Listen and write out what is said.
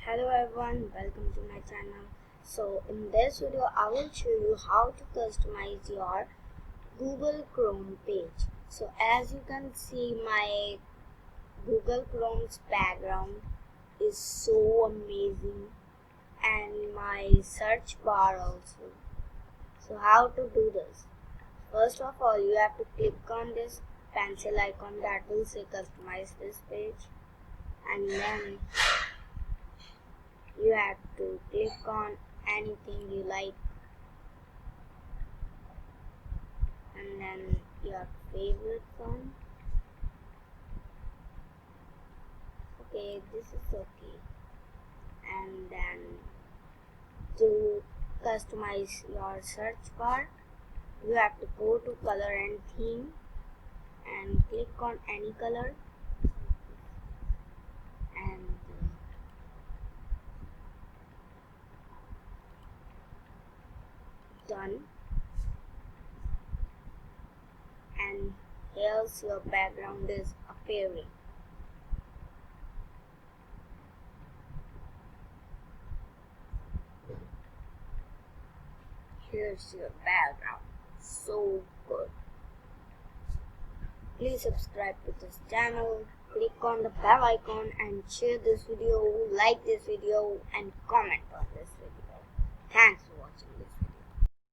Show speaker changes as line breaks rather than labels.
Hello everyone, welcome to my channel. So in this video I will show you how to customize your Google Chrome page. So as you can see, my Google Chrome's background is so amazing and my search bar also. So how to do this? First of all, you have to click on this pencil icon that will say customize this page, and then you have to click on anything you like, and then your favorite font. Okay, this is okay. And then to customize your search bar, you have to go to color and theme and click on any color, and done. And here's your background is appearing. Here's your background. So good. Please subscribe to this channel, click on the bell icon and share this video, like this video and comment on this video. Thanks.